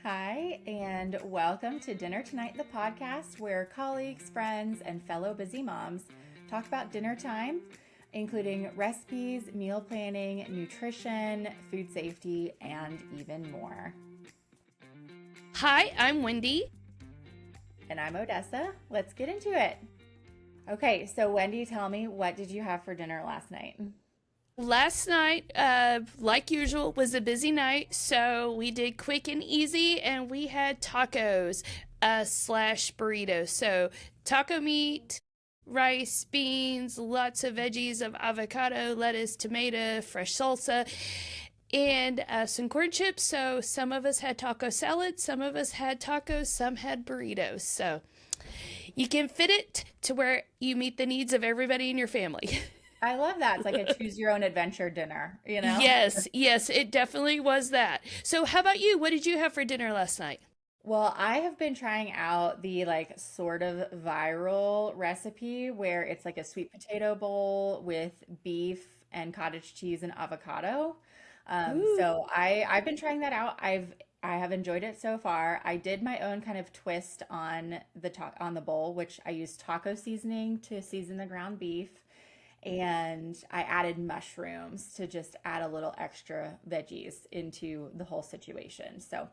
Hi, and welcome to Dinner Tonight, the podcast where colleagues, friends, and fellow busy moms talk about dinner time, including recipes, meal planning, nutrition, food safety, and even more. Hi, I'm Wendy. And I'm Odessa. Let's get into it. Okay, so Wendy, tell me, what did you have for dinner last night? Last night, like usual, was a busy night, so we did quick and easy, and we had tacos slash burritos. So taco meat, rice, beans, lots of veggies of avocado, lettuce, tomato, fresh salsa, and some corn chips. So some of us had taco salad, some of us had tacos, some had burritos. So you can fit it to where you meet the needs of everybody in your family. I love that. It's like a choose your own adventure dinner, you know? Yes, it definitely was that. So how about you? What did you have for dinner last night? Well, I have been trying out the sort of viral recipe where it's like a sweet potato bowl with beef and cottage cheese and avocado. So Ooh, I've been trying that out. I have enjoyed it so far. I did my own kind of twist on on the bowl, which I used taco seasoning to season the ground beef, and I added mushrooms to just add a little extra veggies into the whole situation. So,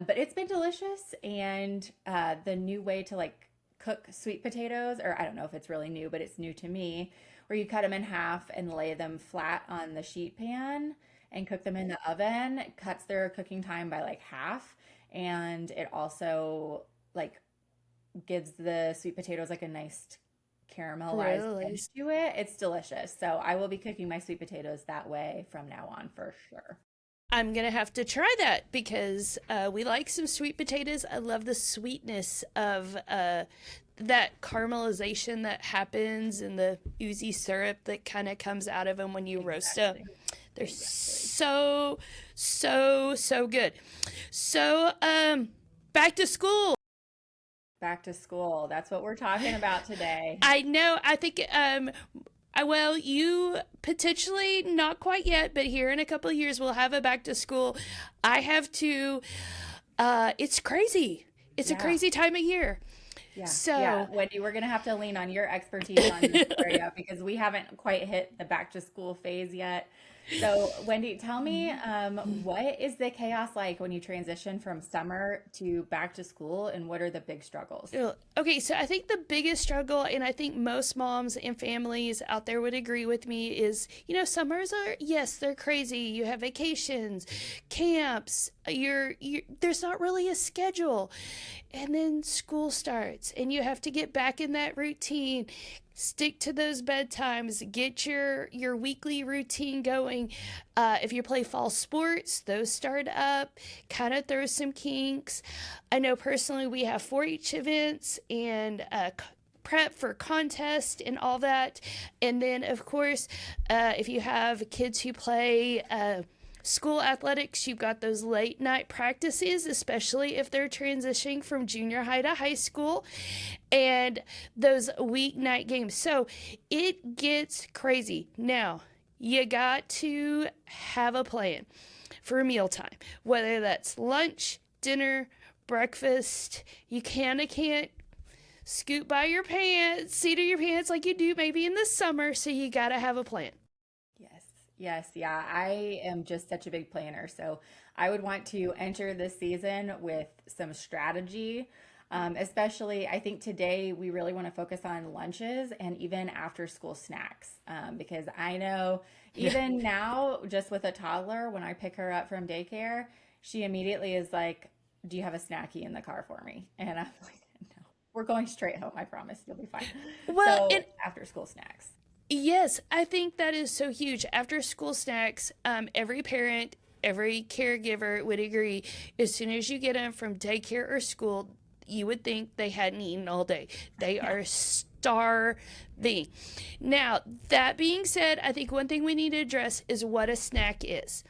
but it's been delicious, and the new way to cook sweet potatoes, or I don't know if it's really new, but it's new to me, where you cut them in half and lay them flat on the sheet pan and cook them in the oven, cuts their cooking time by like half, and it also like gives the sweet potatoes like a nice caramelized really? edge to it. It's delicious. So I will be cooking my sweet potatoes that way from now on for sure. I'm gonna have to try that because we like some sweet potatoes. I love the sweetness of that caramelization that happens and the oozy syrup that kind of comes out of them when you roast them. Exactly. They're Exactly. so good. So back to school. Back to school. That's what we're talking about today. I know. I think well, you potentially not quite yet, but here in a couple of years we'll have a back to school. I have to. It's crazy. It's a Yeah. crazy time of year. Yeah. Yeah. So Wendy, we're going to have to lean on your expertise on this area because we haven't quite hit the back to school phase yet. So, Wendy, tell me, what is the chaos like when you transition from summer to back to school, and what are the big struggles? Okay, so I think the biggest struggle, and I think most moms and families out there would agree with me, is summers are, yes, they're crazy. You have vacations, camps. There's not really a schedule, and then school starts, and you have to get back in that routine. Stick to those bedtimes. Get your weekly routine going. If you play fall sports, those start up. Kind of throw some kinks. I know personally we have 4-H events and prep for contest and all that. And then, of course, if you have kids who play school athletics, you've got those late night practices, especially if they're transitioning from junior high to high school, and those weeknight games. So it gets crazy. Now, you got to have a plan for mealtime, whether that's lunch, dinner, breakfast. You can't scoot by your pants, seat of your pants like you do maybe in the summer, so you got to have a plan. Yes, yes, yeah. I am just such a big planner. So I would want to enter this season with some strategy. Especially, I think today we really want to focus on lunches and even after school snacks. Because I know even now, just with a toddler, when I pick her up from daycare, she immediately is like, "Do you have a snacky in the car for me?" And I'm like, "No, we're going straight home. I promise you'll be fine." Well, So and after school snacks. yes, I think that is so huge. After school snacks, every parent, every caregiver would agree, as soon as you get them from daycare or school, you would think they hadn't eaten all day. They are starving. Now, that being said, I think one thing we need to address is what a snack is.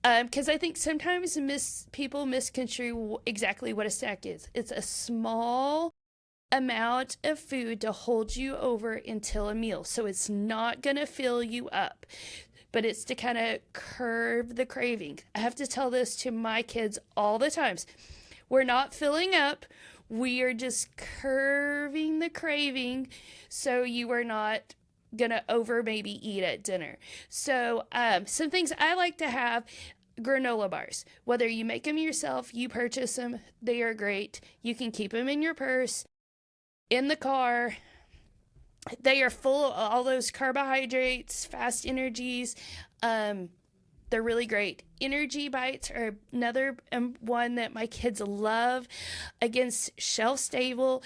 Because I think sometimes people misconstrue exactly what a snack is. It's a small amount of food to hold you over until a meal. So it's not going to fill you up. but it's to kind of curb the craving. I have to tell this to my kids all the times. We're not filling up. We are just curving the craving so you are not gonna over maybe eat at dinner. So some things I like to have: granola bars. Whether you make them yourself, you purchase them, they are great. You can keep them in your purse, in the car. They are full of all those carbohydrates, fast energies. They're really great. Energy bites are another one that my kids love. Against shelf stable.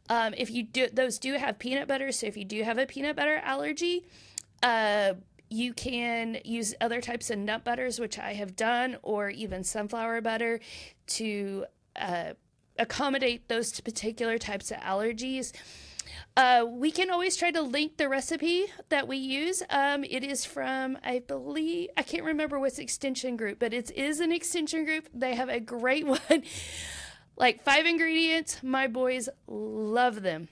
If you do, those do have peanut butter. So if you do have a peanut butter allergy, you can use other types of nut butters, which I have done, or even sunflower butter to accommodate those particular types of allergies. We can always try to link the recipe that we use. It is from, I believe, I can't remember which extension group, but it is an extension group. They have a great one, like 5 ingredients. My boys love them.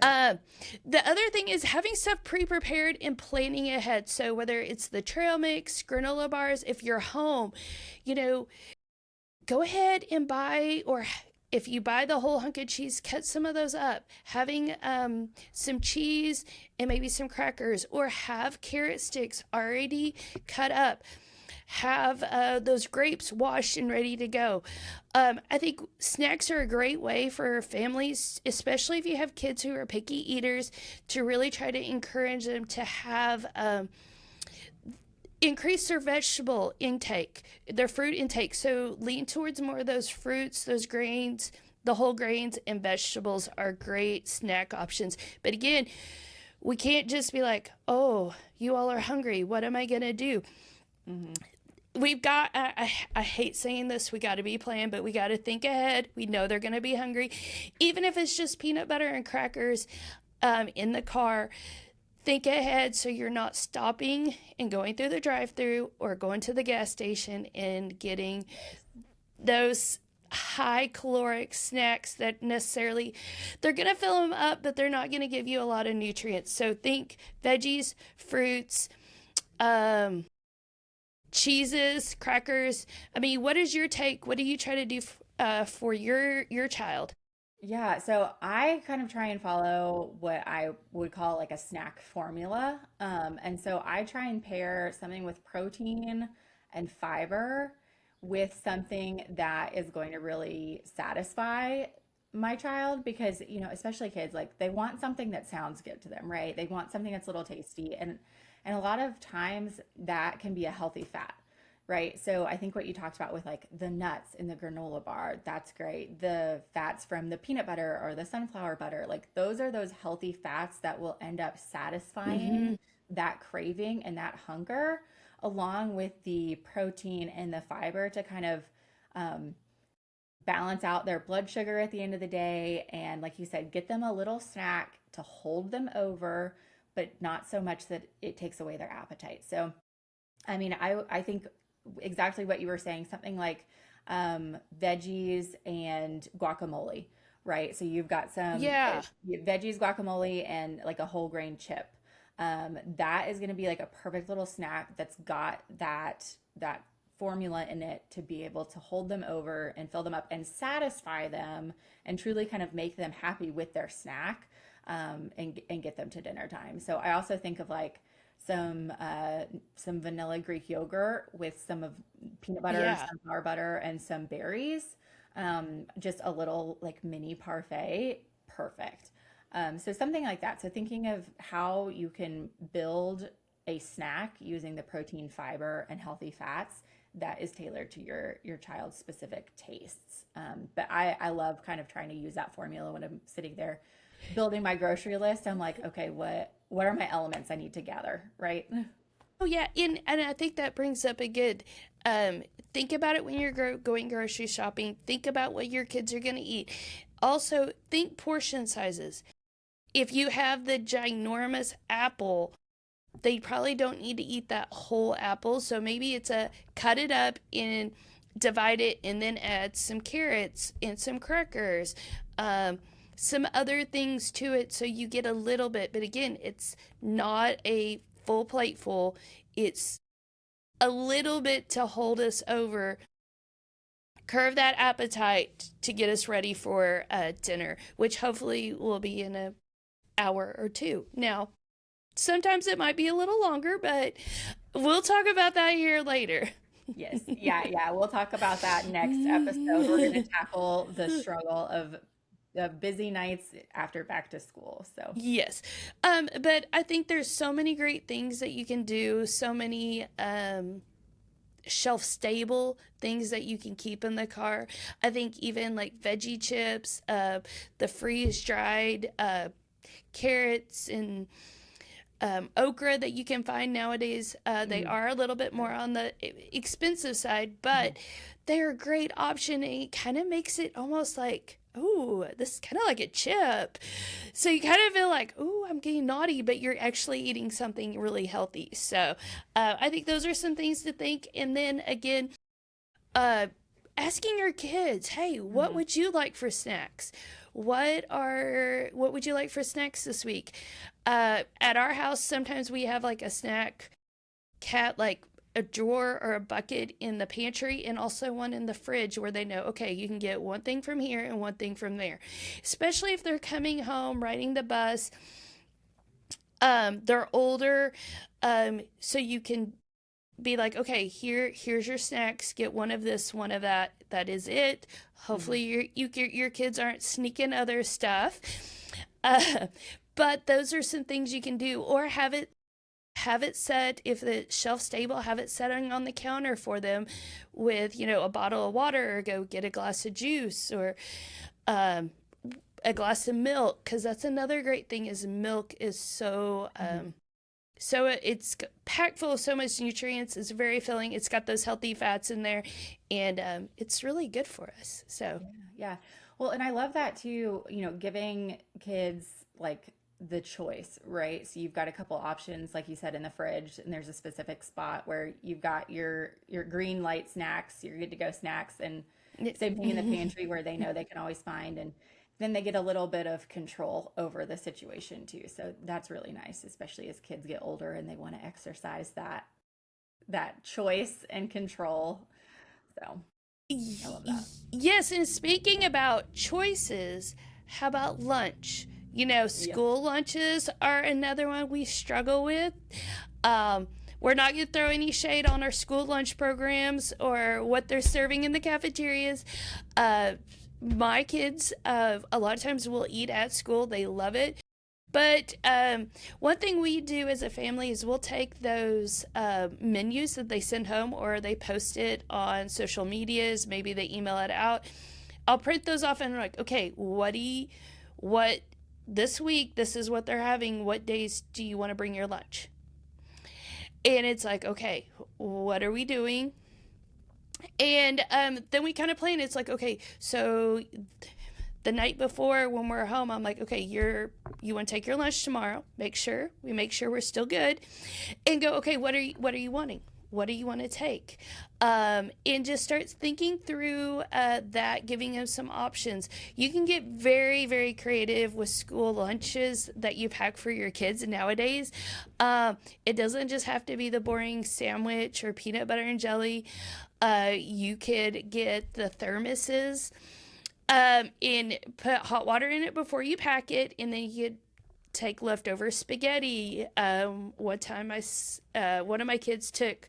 The other thing is having stuff pre-prepared and planning ahead. So whether it's the trail mix, granola bars, if you're home, go ahead and buy, or if you buy the whole hunk of cheese, cut some of those up. Having some cheese and maybe some crackers, or have carrot sticks already cut up. Have those grapes washed and ready to go. I think snacks are a great way for families, especially if you have kids who are picky eaters, to really try to encourage them to have increase their vegetable intake, their fruit intake. So lean towards more of those fruits, those grains. The whole grains and vegetables are great snack options. But again, we can't just be like, oh, you all are hungry, what am I going to do? Mm-hmm. We've got, I hate saying this, we got to be planned, but we got to think ahead. We know they're going to be hungry. Even if it's just peanut butter and crackers in the car, think ahead so you're not stopping and going through the drive-thru or going to the gas station and getting those high caloric snacks that necessarily, they're going to fill them up, but they're not going to give you a lot of nutrients. So think veggies, fruits, cheeses, crackers. I mean, what is your take? What do you try to do for your child? Yeah, so I kind of try and follow what I would call like a snack formula. And so I try and pair something with protein and fiber with something that is going to really satisfy my child, because, especially kids, like they want something that sounds good to them, right? They want something that's a little tasty. And a lot of times that can be a healthy fat. Right. So I think what you talked about with like the nuts in the granola bar, that's great. The fats from the peanut butter or the sunflower butter, like those are those healthy fats that will end up satisfying that craving and that hunger, along with the protein and the fiber to kind of balance out their blood sugar at the end of the day. And like you said, get them a little snack to hold them over, but not so much that it takes away their appetite. So, I mean, I think exactly what you were saying, something like veggies and guacamole, right? So you've got some veggies, guacamole, and like a whole grain chip. That is going to be like a perfect little snack that's got that formula in it to be able to hold them over and fill them up and satisfy them and truly kind of make them happy with their snack, and get them to dinner time. So I also think of like some vanilla Greek yogurt with some of peanut butter, sunflower butter, and some berries. Just a little like mini parfait, perfect. So something like that. So thinking of how you can build a snack using the protein, fiber, and healthy fats that is tailored to your child's specific tastes. But I love kind of trying to use that formula when I'm sitting there building my grocery list. I'm like, okay, what are my elements I need to gather, right? Oh yeah, and I think that brings up a good, think about it when you're going grocery shopping. Think about what your kids are going to eat. Also, think portion sizes. If you have the ginormous apple, they probably don't need to eat that whole apple. So maybe it's a cut it up and divide it, and then add some carrots and some crackers, some other things to it, so you get a little bit. But again, it's not a full plate full. It's a little bit to hold us over, curve that appetite to get us ready for dinner, which hopefully will be in an hour or two. Now, sometimes it might be a little longer, but we'll talk about that here later. Yes. Yeah, yeah. We'll talk about that next episode. We're going to tackle the struggle of the busy nights after back to school. So, Yes. But I think there's so many great things that you can do, so many shelf stable things that you can keep in the car. I think even like veggie chips, the freeze dried carrots and okra that you can find nowadays. They are a little bit more on the expensive side, but they're a great option. And it kind of makes it almost like, oh, this is kind of like a chip. So you kind of feel like, oh, I'm getting naughty, but you're actually eating something really healthy. So I think those are some things to think. And then again, asking your kids, hey, what would you like for snacks? What would you like for snacks this week? At our house, sometimes we have like a snack like a drawer or a bucket in the pantry and also one in the fridge where they know, okay, you can get one thing from here and one thing from there. Especially if they're coming home, riding the bus, they're older, so you can be like, okay, here's your snacks, get one of this, one of that, that is it. Hopefully your kids aren't sneaking other stuff. But those are some things you can do, or have it set, if the shelf stable, have it setting on the counter for them with, a bottle of water, or go get a glass of juice, or a glass of milk, because that's another great thing is milk is so it's packed full of so much nutrients. It's very filling. It's got those healthy fats in there, and it's really good for us. So yeah. Well, and I love that too, giving kids like the choice, right? So you've got a couple options, like you said, in the fridge, and there's a specific spot where you've got your green light snacks, your good to go snacks, and same thing in the pantry where they know they can always find, and then they get a little bit of control over the situation too. So that's really nice, especially as kids get older and they want to exercise that choice and control. So I love that. yes, and speaking about choices, how about lunch? School lunches are another one we struggle with. We're not going to throw any shade on our school lunch programs or what they're serving in the cafeterias. My kids, a lot of times will eat at school. They love it. But one thing we do as a family is we'll take those menus that they send home, or they post it on social medias. Maybe they email it out. I'll print those off and I'm like, okay, what this week, this is what they're having. What days do you want to bring your lunch? And it's like, okay, what are we doing? And then we kind of plan. It's like, okay, so the night before when we're home, I'm like, okay, you want to take your lunch tomorrow? Make sure we're still good, and go, okay, what are you wanting? What do you want to take? And just start thinking through that, giving them some options. You can get very, very creative with school lunches that you pack for your kids nowadays. It doesn't just have to be the boring sandwich or peanut butter and jelly. You could get the thermoses and put hot water in it before you pack it, and then you could take leftover spaghetti. One time one of my kids took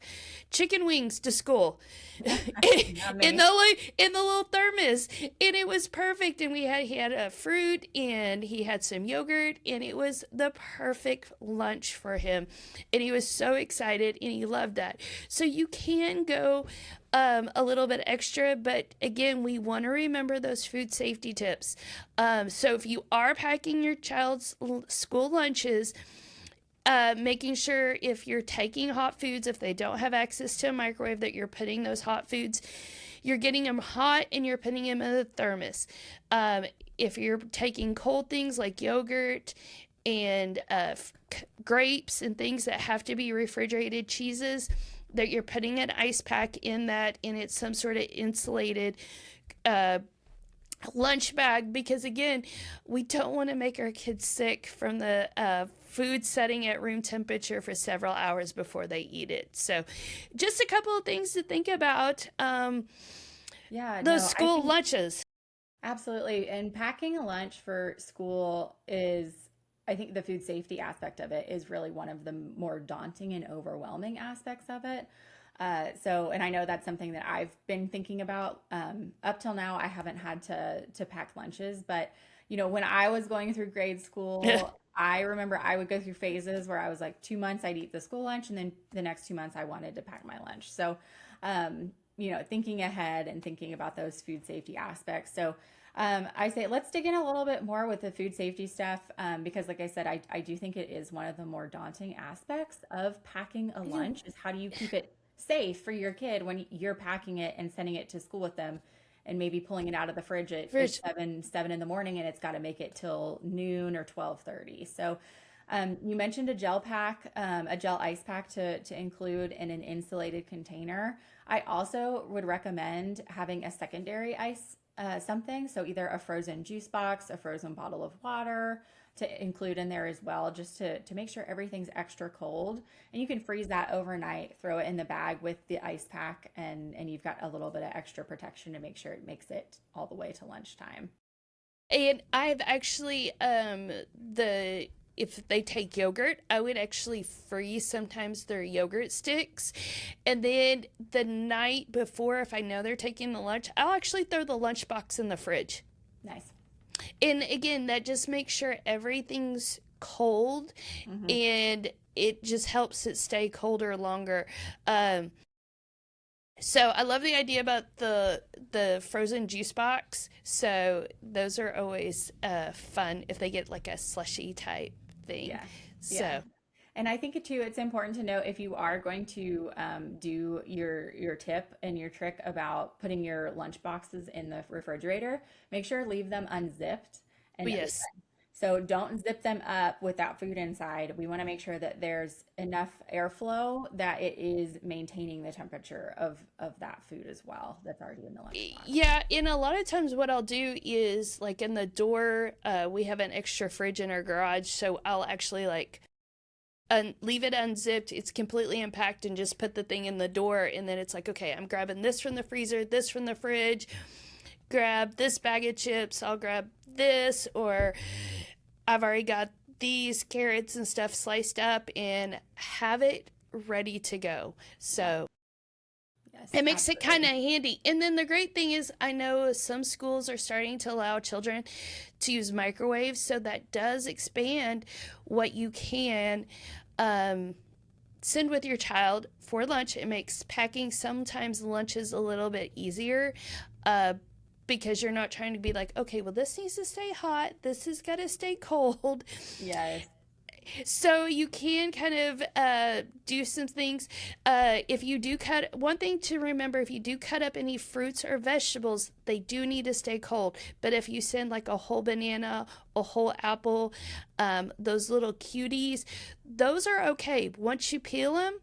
chicken wings to school in the little thermos, and it was perfect. And he had a fruit and he had some yogurt, and it was the perfect lunch for him, and he was so excited and he loved that. So you can go a little bit extra, but again, we want to remember those food safety tips. So if you are packing your child's school lunches, making sure if you're taking hot foods, if they don't have access to a microwave, that you're putting those hot foods, you're getting them hot and you're putting them in a thermos. If you're taking cold things like yogurt and grapes and things that have to be refrigerated, cheeses, that you're putting an ice pack in that, and it's some sort of insulated lunch bag, because again, we don't want to make our kids sick from the food setting at room temperature for several hours before they eat it. So, just a couple of things to think about. Yeah, Those no, I school think lunches. absolutely. And packing a lunch for school is, I think the food safety aspect of it is really one of the more daunting and overwhelming aspects of it. And I know that's something that I've been thinking about. Up till now, I haven't had to pack lunches, but when I was going through grade school, I remember I would go through phases where I was like 2 months I'd eat the school lunch, and then the next 2 months I wanted to pack my lunch. So, thinking ahead and thinking about those food safety aspects. So, I say let's dig in a little bit more with the food safety stuff because, like I said, I do think it is one of the more daunting aspects of packing a You lunch is how do you keep it safe for your kid when you're packing it and sending it to school with them and maybe pulling it out of the fridge at first, 7 in the morning and it's got to make it till noon or 12:30. So you mentioned a gel pack, a gel ice pack to include in an insulated container. I also would recommend having a secondary ice something. So either a frozen juice box, a frozen bottle of water to include in there as well, just to make sure everything's extra cold. And you can freeze that overnight, throw it in the bag with the ice pack, and you've got a little bit of extra protection to make sure it makes it all the way to lunchtime. and I've actually the if they take yogurt, I would actually freeze sometimes their yogurt sticks. And then the night before, if I know they're taking the lunch, I'll actually throw the lunchbox in the fridge. Nice. And again, that just makes sure everything's cold, Hmm. and it just helps it stay colder longer. Um, so I love the idea about the frozen juice box. So those are always fun if they get like a slushy type thing. Yeah. Yeah. So And I think too, it's important to note if you are going to do your tip and your trick about putting your lunch boxes in the refrigerator, make sure leave them unzipped and open. yes, So don't zip them up without food inside. We want to make sure that there's enough airflow that it is maintaining the temperature of that food as well that's already in the lunchbox. yeah. And a lot of times, what I'll do is like in the door, we have an extra fridge in our garage, so I'll actually like leave it unzipped. It's completely unpacked, and just put the thing in the door. And then it's like, okay, I'm grabbing this from the freezer, this from the fridge. Grab this bag of chips. I'll grab this, or I've already got these carrots and stuff sliced up, and have it ready to go. Yeah. So Yes, it makes it kind absolutely. of handy. And then the great thing is, I know some schools are starting to allow children to use microwaves, so that does expand what you can um, send with your child for lunch. It makes packing sometimes lunches a little bit easier. Uh, because you're not trying to be like, okay, well, this needs to stay hot, this has got to stay cold. Yes. So you can kind of do some things. If you do cut, one thing to remember, if you do cut up any fruits or vegetables, they do need to stay cold. But if you send like a whole banana, a whole apple, those little cuties, those are okay. Once you peel them,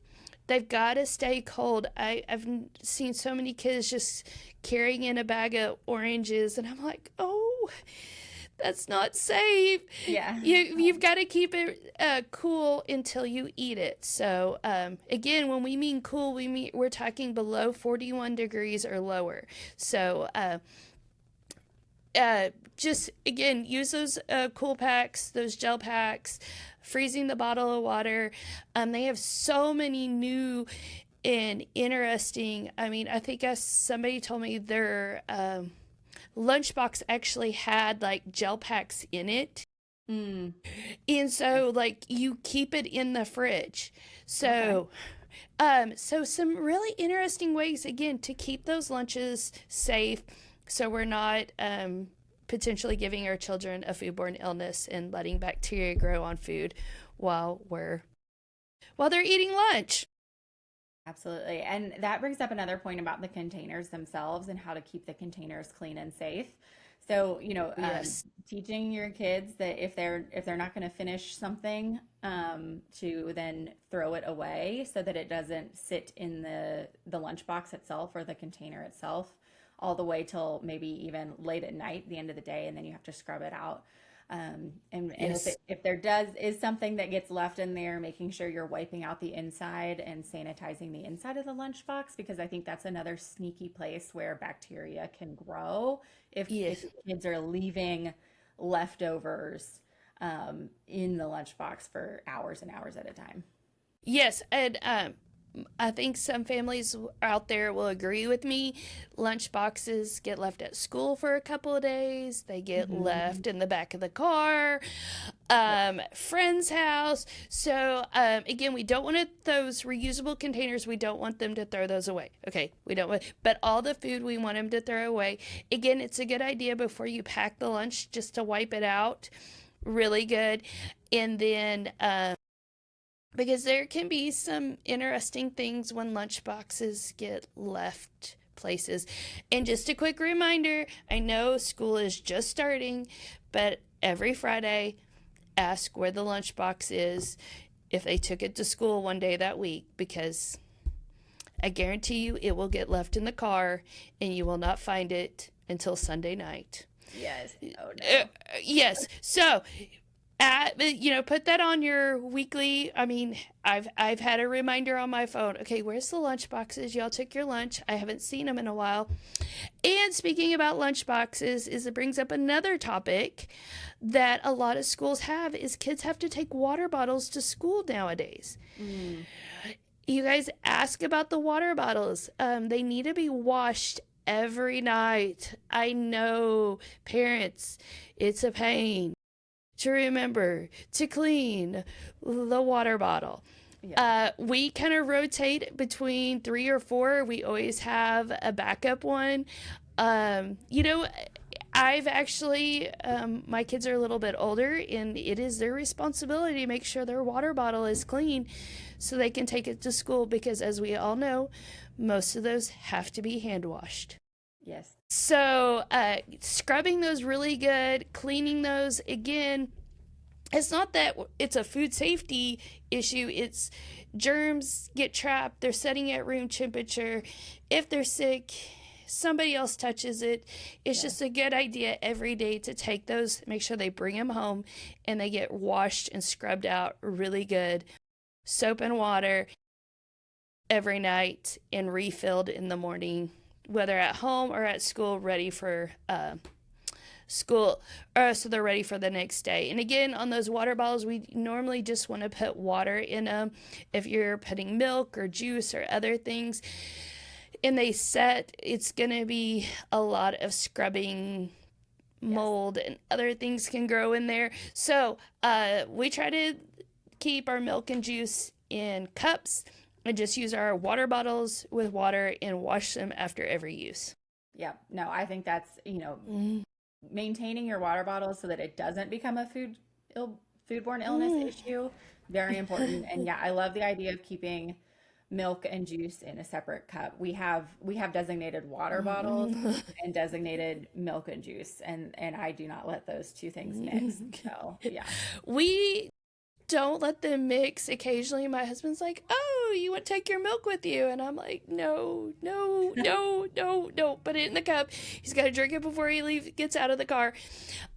they've got to stay cold. I've seen so many kids just carrying in a bag of oranges, and I'm like, oh, that's not safe. Yeah. You've got to keep it cool until you eat it. So again, when we mean cool, we're talking below 41 degrees or lower. So just again, use those cool packs, those gel packs, freezing the bottle of water. They have so many new and interesting. I mean, I think somebody told me their lunchbox actually had like gel packs in it. Mm. And so like you keep it in the fridge. Okay. So so some really interesting ways again to keep those lunches safe, so we're not potentially giving our children a foodborne illness and letting bacteria grow on food while they're eating lunch. Absolutely. And that brings up another point about the containers themselves and how to keep the containers clean and safe. So, Yes. teaching your kids that if they're not going to finish something, to then throw it away so that it doesn't sit in the lunchbox itself or the container itself all the way till maybe even late at night, the end of the day, and then you have to scrub it out. And Yes. if there does is something that gets left in there, making sure you're wiping out the inside and sanitizing the inside of the lunchbox, because I think that's another sneaky place where bacteria can grow if Yes. kids are leaving leftovers in the lunchbox for hours and hours at a time. Yes, and I think some families out there will agree with me. Lunch boxes get left at school for a couple of days. They get Mhm. left in the back of the car, Yep. friend's house. So again, we don't want those reusable containers. We don't want them to throw those away. Okay, we don't want, but all the food we want them to throw away. Again, it's a good idea before you pack the lunch just to wipe it out. Really good, and then. Because there can be some interesting things when lunch boxes get left places. And just a quick reminder, I know school is just starting, but every Friday, ask where the lunchbox is if they took it to school one day that week, because I guarantee you it will get left in the car and you will not find it until Sunday night. Yes. Oh Uh, no. yes. So put that on your weekly. I mean, I've had a reminder on my phone. Okay, where's the lunch boxes? Y'all took your lunch. I haven't seen them in a while. And speaking about lunch boxes, is it brings up another topic that a lot of schools have is kids have to take water bottles to school nowadays. Mm, You guys ask about the water bottles. They need to be washed every night. I know, parents, it's a pain to remember to clean the water bottle. yeah. We kind of rotate between three or four. We always have a backup one. You know, I've actually, my kids are a little bit older, and it is their responsibility to make sure their water bottle is clean so they can take it to school because, as we all know, most of those have to be hand washed. Yes. So, scrubbing those really good, cleaning those again. It's not that it's a food safety issue, it's germs get trapped, they're setting at room temperature. If they're sick, somebody else touches it. It's Yes. just a good idea every day to take those, make sure they bring them home and they get washed and scrubbed out really good. Soap and water every night and refilled in the morning, whether at home or at school, ready for school, so they're ready for the next day. And again, on those water bottles, we normally just want to put water in them. If you're putting milk or juice or other things and they set, it's going to be a lot of scrubbing. Yes. Mold and other things can grow in there. So we try to keep our milk and juice in cups and just use our water bottles with water and wash them after every use. Yeah. No, I think that's, Mm. maintaining your water bottle so that it doesn't become a foodborne illness Mm. issue, very important. And yeah, I love the idea of keeping milk and juice in a separate cup. We have designated water bottles Mm. and designated milk and juice, and I do not let those two things mix. So yeah. We don't let them mix. Occasionally, my husband's like, "Oh, you want to take your milk with you?" And I'm like, "No, no, no, no, no. Put it in the cup. He's got to drink it before he gets out of the car."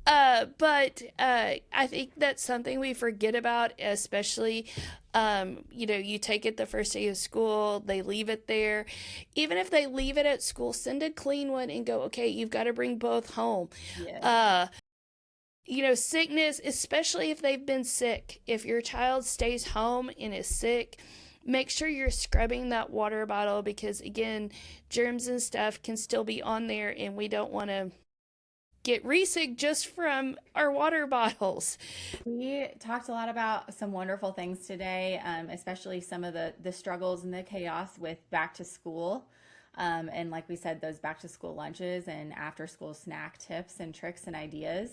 But I think that's something we forget about, especially, you take it the first day of school, they leave it there. Even if they leave it at school, send a clean one and go, okay, you've got to bring both home. Yes. Uh, Sickness, especially if they've been sick, if your child stays home and is sick, make sure you're scrubbing that water bottle because, again, germs and stuff can still be on there, and we don't want to get re-sick just from our water bottles. We talked a lot about some wonderful things today, especially some of the struggles and the chaos with back to school. And like we said, those back to school lunches and after school snack tips and tricks and ideas.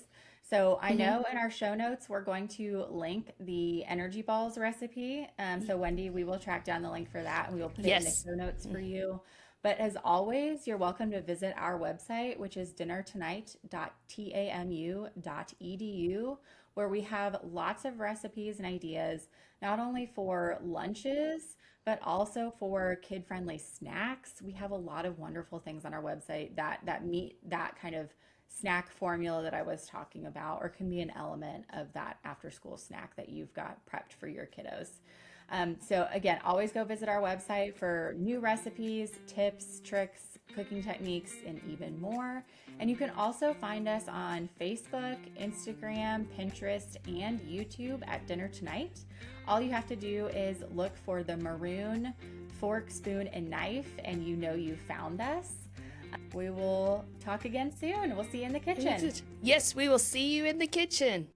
So I Mm-hmm. know in our show notes, we're going to link the energy balls recipe. So Wendy, we will track down the link for that and we will put it in the Yes. show notes for you. But as always, you're welcome to visit our website, which is dinnertonight.tamu.edu, where we have lots of recipes and ideas, not only for lunches, but also for kid-friendly snacks. We have a lot of wonderful things on our website that meet that kind of snack formula that I was talking about, or can be an element of that after-school snack that you've got prepped for your kiddos. So again, always go visit our website for new recipes, tips, tricks, cooking techniques, and even more. And you can also find us on Facebook, Instagram, Pinterest, and YouTube at Dinner Tonight. All you have to do is look for the maroon fork, spoon, and knife, and you know you found us. We will talk again soon. We'll see you in the kitchen. Yes, we will see you in the kitchen.